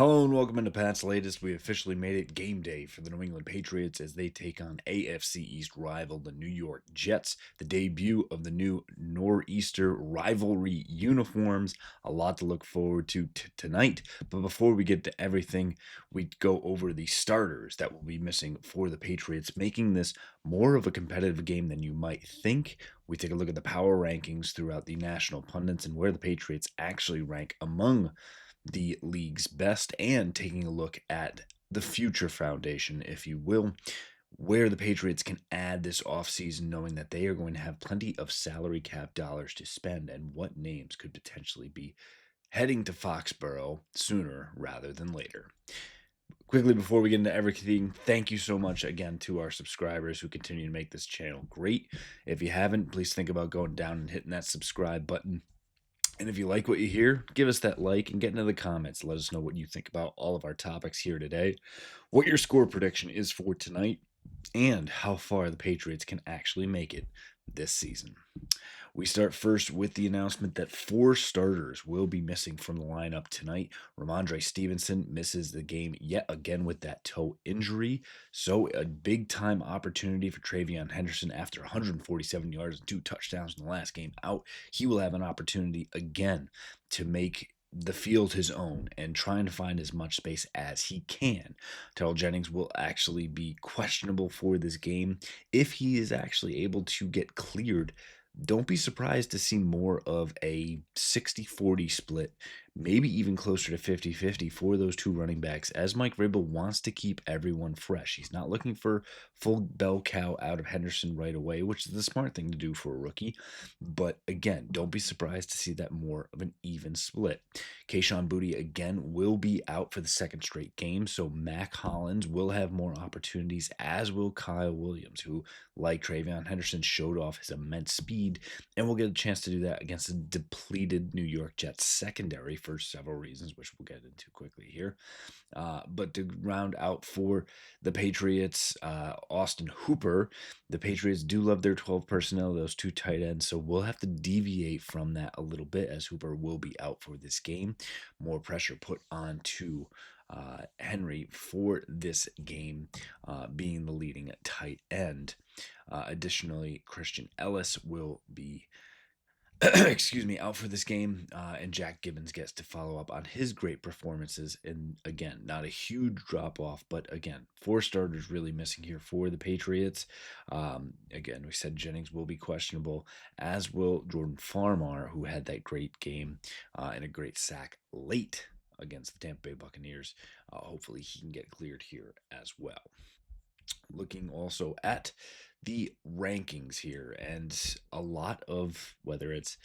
Hello and welcome into Pat's Latest. We officially made it game day for the New England Patriots as they take on AFC East rival, the New York Jets. The debut of the new Nor'easter rivalry uniforms. A lot to look forward to tonight. But before we get to everything, we go over the starters that will be missing for the Patriots, making this more of a competitive game than you might think. We take a look at the power rankings throughout the national pundits and where the Patriots actually rank among the league's best, and taking a look at the future foundation, if you will, where the Patriots can add this offseason, knowing that they are going to have plenty of salary cap dollars to spend, and what names could potentially be heading to Foxborough sooner rather than later. Quickly, before we get into everything, thank you so much again to our subscribers who continue to make this channel great. If you haven't, please think about going down and hitting that subscribe button. And if you like what you hear, give us that like and get into the comments. Let us know what you think about all of our topics here today, what your score prediction is for tonight, and how far the Patriots can actually make it this season. We start first with the announcement that 4 starters will be missing from the lineup tonight. Ramondre Stevenson misses the game yet again with that toe injury. So a big-time opportunity for Travion Henderson after 147 yards and 2 touchdowns in the last game out. He will have an opportunity again to make the field his own and trying to find as much space as he can. Terrell Jennings will actually be questionable for this game. If he is actually able to get cleared, don't be surprised to see more of a 60-40 split, maybe even closer to 50-50 for those two running backs, as Mike Vrabel wants to keep everyone fresh. He's not looking for full bell cow out of Henderson right away, which is the smart thing to do for a rookie. But again, don't be surprised to see that more of an even split. Kayshon Boutte, again, will be out for the second straight game, so Mac Hollins will have more opportunities, as will Kyle Williams, who, like Travion Henderson, showed off his immense speed, and we'll get a chance to do that against a depleted New York Jets secondary for several reasons, which we'll get into quickly here. But to round out for the Patriots, Austin Hooper, the Patriots do love their 12 personnel, those 2 tight ends, so we'll have to deviate from that a little bit as Hooper will be out for this game. More pressure put on to Henry for this game, being the leading tight end. Additionally, Christian Ellis will be out for this game, and Jack Gibbons gets to follow up on his great performances. And again, not a huge drop off, but again, 4 starters really missing here for the Patriots. Again, we said Jennings will be questionable, as will Jordan Farmar, who had that great game and a great sack late against the Tampa Bay Buccaneers. Hopefully he can get cleared here as well. Looking also at the rankings here, and a lot of, whether it's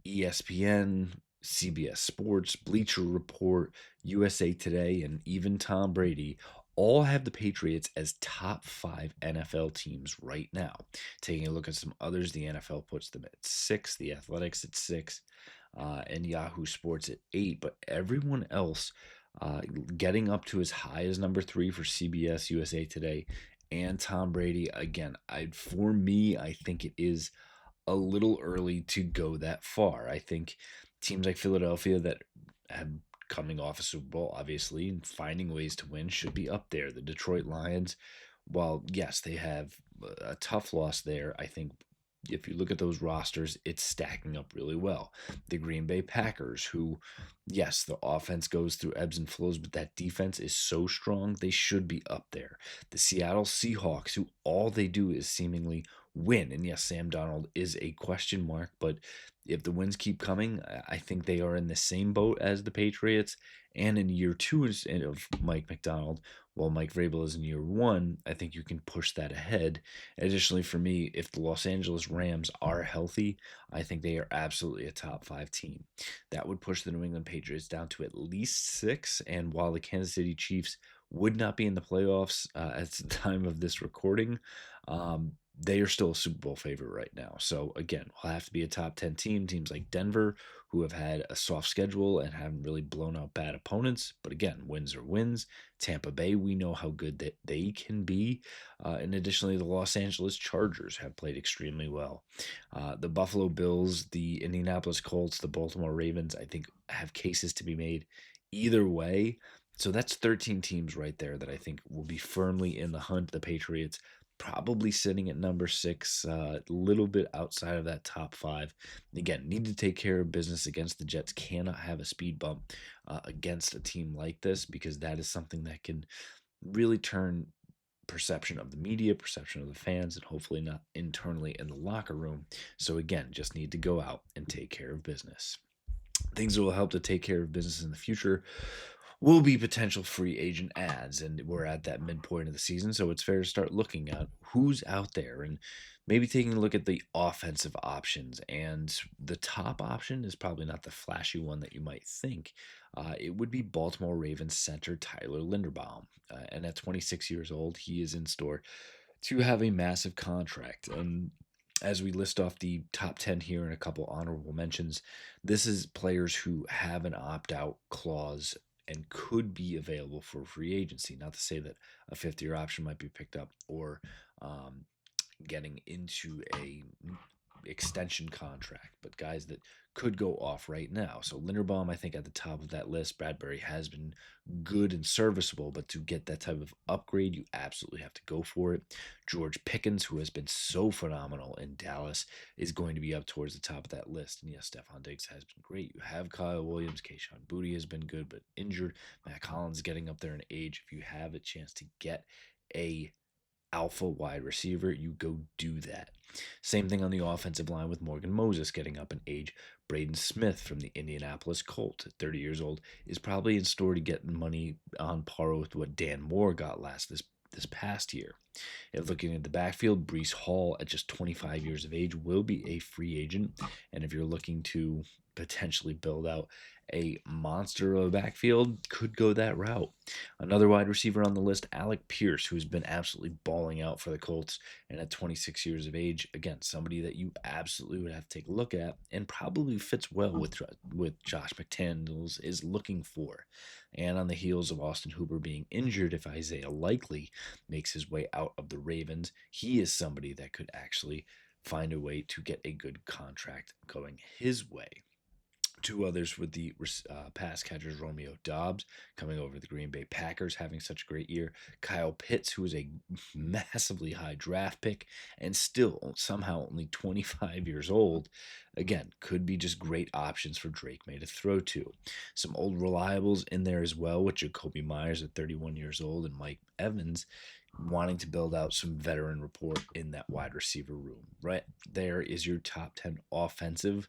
ESPN, CBS Sports, Bleacher Report, USA Today, and even Tom Brady all have the Patriots as top 5 NFL teams right now. Taking a look at some others, the NFL puts them at 6, the Athletics at 6, and Yahoo Sports at 8, but everyone else getting up to as high as number 3 for CBS, USA Today, and Tom Brady. Again, for me, I think it is a little early to go that far. I think teams like Philadelphia that have coming off a Super Bowl, obviously, and finding ways to win should be up there. The Detroit Lions, while yes, they have a tough loss there, I think if you look at those rosters, it's stacking up really well. The Green Bay Packers, who, yes, the offense goes through ebbs and flows, but that defense is so strong, they should be up there. The Seattle Seahawks, who all they do is seemingly win. And yes, Sam Darnold is a question mark, but if the wins keep coming, I think they are in the same boat as the Patriots. And in year 2 of Mike McDonald, while Mike Vrabel is in year 1, I think you can push that ahead. Additionally, for me, if the Los Angeles Rams are healthy, I think they are absolutely a top 5 team. That would push the New England Patriots down to at least 6. And while the Kansas City Chiefs would not be in the playoffs at the time of this recording, they are still a Super Bowl favorite right now. So again, we'll have to be a top 10 team. Teams like Denver, who have had a soft schedule and haven't really blown out bad opponents. But again, wins are wins. Tampa Bay, we know how good that they can be. And additionally, the Los Angeles Chargers have played extremely well. The Buffalo Bills, the Indianapolis Colts, the Baltimore Ravens, I think have cases to be made either way. So that's 13 teams right there that I think will be firmly in the hunt. The Patriots probably sitting at number six, a little bit outside of that top five. Again, need to take care of business against the Jets. Cannot have a speed bump against a team like this, because that is something that can really turn perception of the media, perception of the fans, and hopefully not internally in the locker room. So again, just need to go out and take care of business. Things that will help to take care of business in the future will be potential free agent ads. And we're at that midpoint of the season, so it's fair to start looking at who's out there and maybe taking a look at the offensive options. And the top option is probably not the flashy one that you might think. It would be Baltimore Ravens center Tyler Linderbaum. And at 26 years old, he is in store to have a massive contract. And as we list off the top 10 here and a couple honorable mentions, this is players who have an opt out clause and could be available for free agency. Not to say that a fifth year option might be picked up, or um, getting into a extension contract, but guys that could go off right now. So Linderbaum, I think, at the top of that list. Bradbury has been good and serviceable, but to get that type of upgrade, you absolutely have to go for it. George Pickens, who has been so phenomenal in Dallas, is going to be up towards the top of that list. And yes, Stephon Diggs has been great. You have Kyle Williams, Kayshon Boutte has been good, but injured. Matt Collins getting up there in age. If you have a chance to get a alpha wide receiver, you go do that. Same thing on the offensive line with Morgan Moses getting up in age. Braden Smith from the Indianapolis Colts at 30 years old is probably in store to get money on par with what Dan Moore got this past year. If looking at the backfield, Brees Hall at just 25 years of age will be a free agent. And if you're looking to potentially build out a monster of a backfield, could go that route. Another wide receiver on the list, Alec Pierce, who's been absolutely balling out for the Colts, and at 26 years of age, again, somebody that you absolutely would have to take a look at, and probably fits well with Josh McDaniels is looking for. And on the heels of Austin Hooper being injured, if Isaiah Likely makes his way out of the Ravens, he is somebody that could actually find a way to get a good contract going his way. Two others with the pass catchers, Romeo Dobbs coming over the Green Bay Packers, having such a great year. Kyle Pitts, who is a massively high draft pick and still somehow only 25 years old, again, could be just great options for Drake May to throw to. Some old reliables in there as well, with Jacoby Myers at 31 years old and Mike Evans wanting to build out some veteran rapport in that wide receiver room. Right there is your top 10 offensive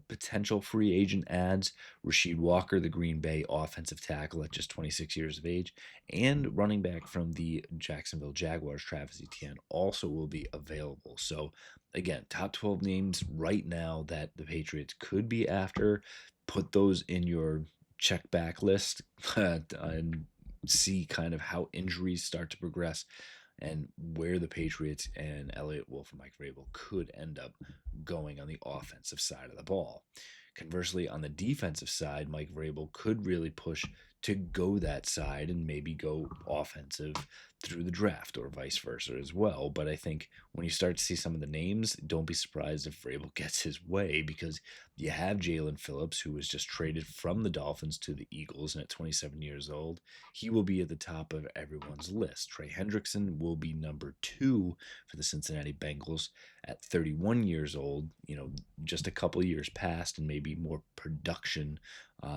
potential free agent ads. Rasheed Walker, the Green Bay offensive tackle at just 26 years of age, and running back from the Jacksonville Jaguars, Travis Etienne, also will be available. So, again, top 12 names right now that the Patriots could be after. Put those in your check back list and see kind of how injuries start to progress and where the Patriots and Elliott Wolf and Mike Vrabel could end up going on the offensive side of the ball. Conversely, on the defensive side, Mike Vrabel could really push to go that side and maybe go offensive through the draft or vice versa as well. But I think when you start to see some of the names, don't be surprised if Vrabel gets his way, because you have Jalen Phillips, who was just traded from the Dolphins to the Eagles, and at 27 years old, he will be at the top of everyone's list. Trey Hendrickson will be number 2 for the Cincinnati Bengals at 31 years old. Just a couple years past and maybe more production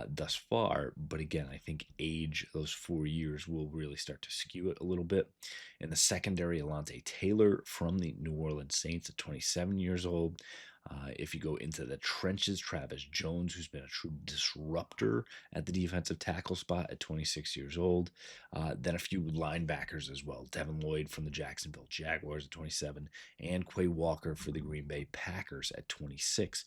thus far. But again, I think age, those 4 years, will really start to skew it a little bit. In the secondary, Alontae Taylor from the New Orleans Saints at 27 years old. If you go into the trenches, Travis Jones, who's been a true disruptor at the defensive tackle spot at 26 years old. Then a few linebackers as well. Devin Lloyd from the Jacksonville Jaguars at 27, and Quay Walker for the Green Bay Packers at 26.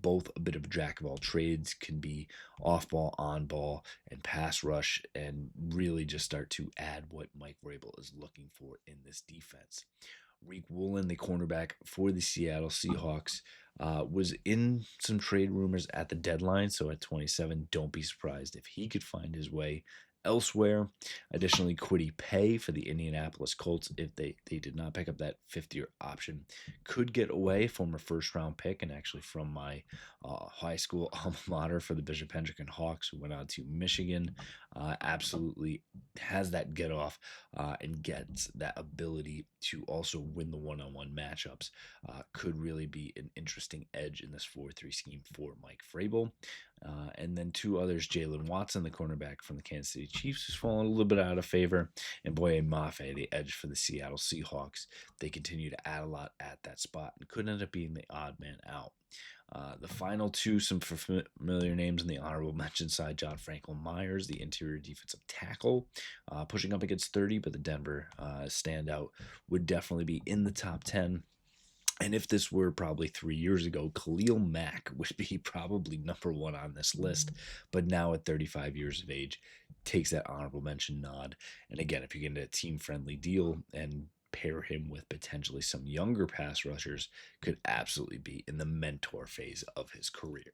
Both a bit of a jack of all trades, can be off ball, on ball, and pass rush, and really just start to add what Mike Vrabel is looking for in this defense. Reek Woolen, the cornerback for the Seattle Seahawks, was in some trade rumors at the deadline. So at 27, don't be surprised if he could find his way elsewhere. Additionally, Kwity Paye for the Indianapolis Colts, if they did not pick up that fifth-year option, could get away, former first-round pick, and actually from my high school alma mater for the Bishop Hendricken Hawks, who went on to Michigan. Absolutely has that get off and gets that ability to also win the one-on-one matchups. Could really be an interesting edge in this 4-3 scheme for Mike Vrabel. And then two others, Jalen Watson, the cornerback from the Kansas City Chiefs, who's fallen a little bit out of favor, and Boye Mafe, the edge for the Seattle Seahawks. They continue to add a lot at that spot and could end up being the odd man out. The final two, some familiar names in the honorable mention side. John Franklin Myers, the interior defensive tackle, pushing up against 30, but the Denver standout would definitely be in the top 10. And if this were probably 3 years ago, Khalil Mack would be probably number one on this list. But now at 35 years of age, takes that honorable mention nod. And again, if you get into a team-friendly deal and pair him with potentially some younger pass rushers, could absolutely be in the mentor phase of his career.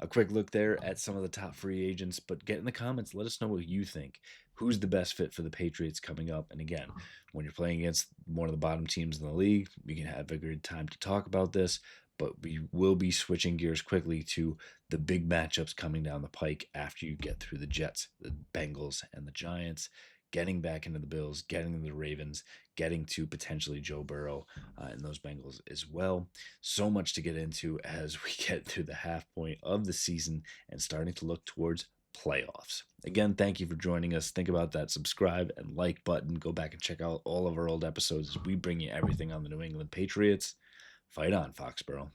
A quick look there at some of the top free agents, but get in the comments. Let us know what you think. Who's the best fit for the Patriots coming up? And again, when you're playing against one of the bottom teams in the league, we can have a good time to talk about this, but we will be switching gears quickly to the big matchups coming down the pike after you get through the Jets, the Bengals, and the Giants. Getting back into the Bills, getting into the Ravens, getting to potentially Joe Burrow and those Bengals as well. So much to get into as we get through the half point of the season and starting to look towards playoffs. Again, thank you for joining us. Think about that subscribe and like button. Go back and check out all of our old episodes as we bring you everything on the New England Patriots. Fight on, Foxborough.